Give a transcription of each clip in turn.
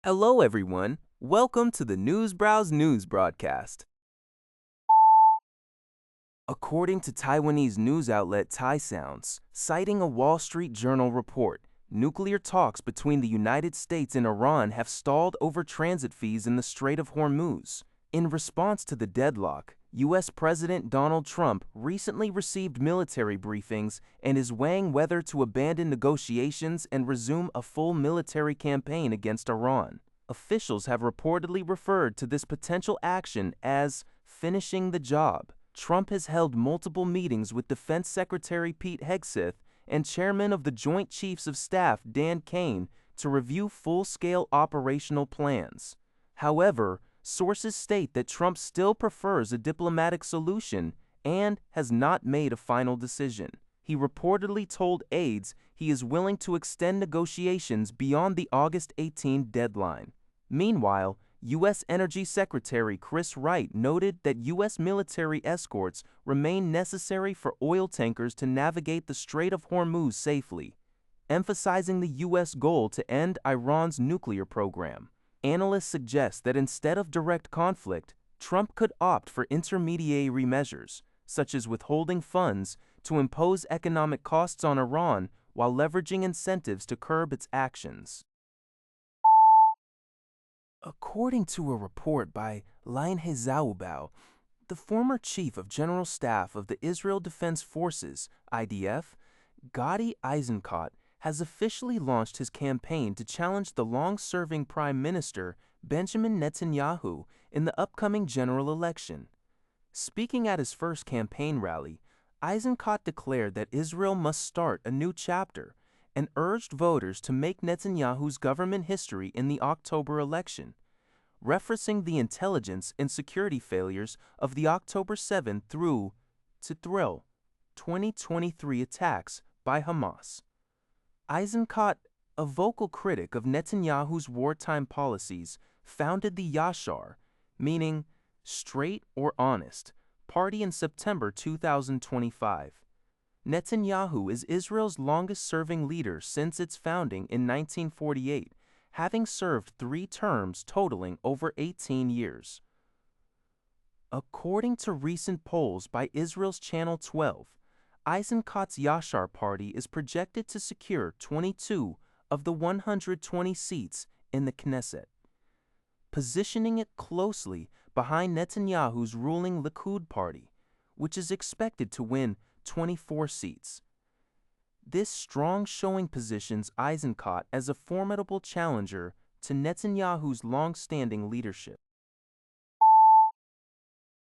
Hello, everyone. Welcome to the Newsbrowse News broadcast. According to Taiwanese news outlet TaiSounds, citing a Wall Street Journal report, nuclear talks between the United States and Iran have stalled over transit fees in the Strait of Hormuz. In response to the deadlock, U.S. President Donald Trump recently received military briefings and is weighing whether to abandon negotiations and resume a full military campaign against Iran. Officials have reportedly referred to this potential action as finishing the job. Trump has held multiple meetings with Defense Secretary Pete Hegseth and Chairman of the Joint Chiefs of Staff Dan Kane to review full-scale operational plans. However, sources state that Trump still prefers a diplomatic solution and has not made a final decision. He reportedly told aides he is willing to extend negotiations beyond the August 18 deadline. Meanwhile, U.S. Energy Secretary Chris Wright noted that U.S. military escorts remain necessary for oil tankers to navigate the Strait of Hormuz safely, emphasizing the U.S. goal to end Iran's nuclear program. Analysts suggest that instead of direct conflict, Trump could opt for intermediary measures, such as withholding funds, to impose economic costs on Iran while leveraging incentives to curb its actions. According to a report by Lion Hezaubao, the former Chief of General Staff of the Israel Defense Forces, IDF, Gadi Eisenkot, has officially launched his campaign to challenge the long-serving Prime Minister Benjamin Netanyahu in the upcoming general election. Speaking at his first campaign rally, Eisenkot declared that Israel must start a new chapter and urged voters to make Netanyahu's government history in the October election, referencing the intelligence and security failures of the October 7 through to 2023 attacks by Hamas. Eisenkot, a vocal critic of Netanyahu's wartime policies, founded the Yashar, meaning straight or honest, party in September 2025. Netanyahu is Israel's longest-serving leader since its founding in 1948, having served 3 terms totaling over 18 years. According to recent polls by Israel's Channel 12, Eisenkot's Yashar party is projected to secure 22 of the 120 seats in the Knesset, positioning it closely behind Netanyahu's ruling Likud party, which is expected to win 24 seats. This strong showing positions Eisenkot as a formidable challenger to Netanyahu's long-standing leadership.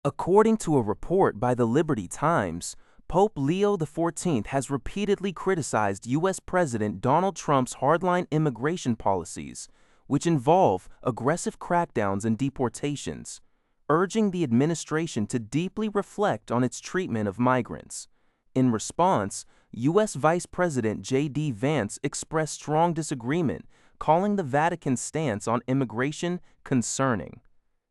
According to a report by the Liberty Times, Pope Leo XIV has repeatedly criticized U.S. President Donald Trump's hardline immigration policies, which involve aggressive crackdowns and deportations, urging the administration to deeply reflect on its treatment of migrants. In response, U.S. Vice President J.D. Vance expressed strong disagreement, calling the Vatican's stance on immigration concerning.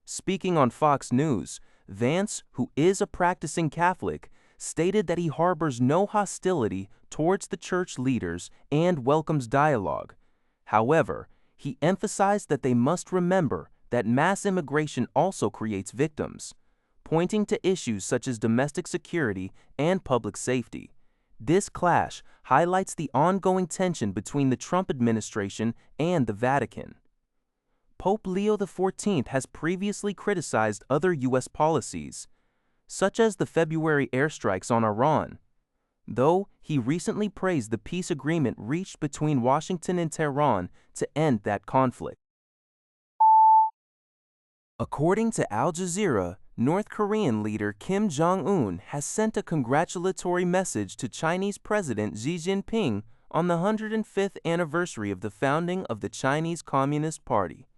Speaking on Fox News, Vance, who is a practicing Catholic, stated that he harbors no hostility towards the church leaders and welcomes dialogue. However, he emphasized that they must remember that mass immigration also creates victims, pointing to issues such as domestic security and public safety. This clash highlights the ongoing tension between the Trump administration and the Vatican. Pope Leo XIV has previously criticized other U.S. policies, such as the February airstrikes on Iran, though he recently praised the peace agreement reached between Washington and Tehran to end that conflict. According to Al Jazeera, North Korean leader Kim Jong-un has sent a congratulatory message to Chinese President Xi Jinping on the 105th anniversary of the founding of the Chinese Communist Party.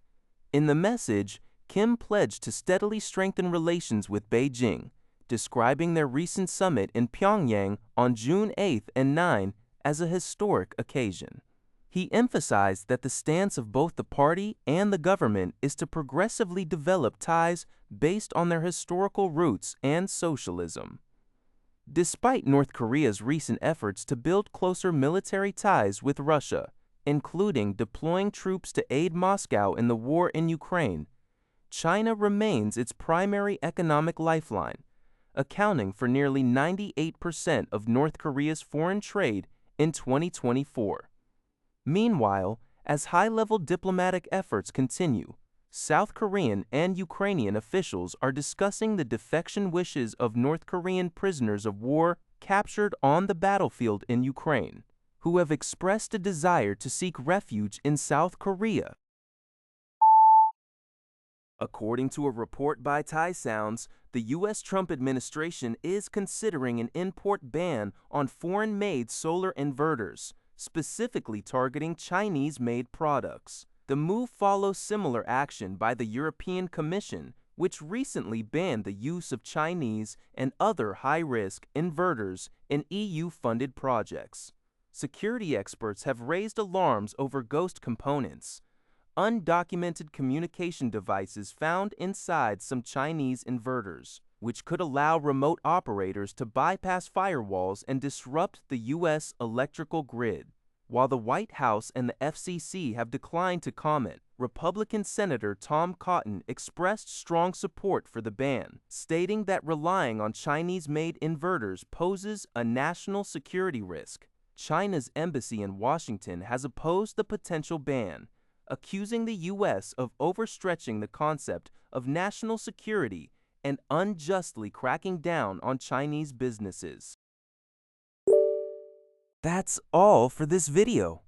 In the message, Kim pledged to steadily strengthen relations with Beijing, describing their recent summit in Pyongyang on June 8 and 9 as a historic occasion. He emphasized that the stance of both the party and the government is to progressively develop ties based on their historical roots and socialism. Despite North Korea's recent efforts to build closer military ties with Russia, including deploying troops to aid Moscow in the war in Ukraine, China remains its primary economic lifeline, accounting for nearly 98% of North Korea's foreign trade in 2024. Meanwhile, as high-level diplomatic efforts continue, South Korean and Ukrainian officials are discussing the defection wishes of North Korean prisoners of war captured on the battlefield in Ukraine, who have expressed a desire to seek refuge in South Korea. According to a report by Thai Sounds, the U.S. Trump administration is considering an import ban on foreign-made solar inverters, specifically targeting Chinese-made products. The move follows similar action by the European Commission, which recently banned the use of Chinese and other high-risk inverters in EU-funded projects. Security experts have raised alarms over ghost components, undocumented communication devices found inside some Chinese inverters, which could allow remote operators to bypass firewalls and disrupt the U.S. electrical grid. While the White House and the FCC have declined to comment, Republican Senator Tom Cotton expressed strong support for the ban, stating that relying on Chinese-made inverters poses a national security risk. China's embassy in Washington has opposed the potential ban, accusing the U.S. of overstretching the concept of national security and unjustly cracking down on Chinese businesses. That's all for this video.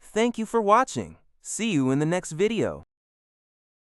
Thank you for watching. See you in the next video.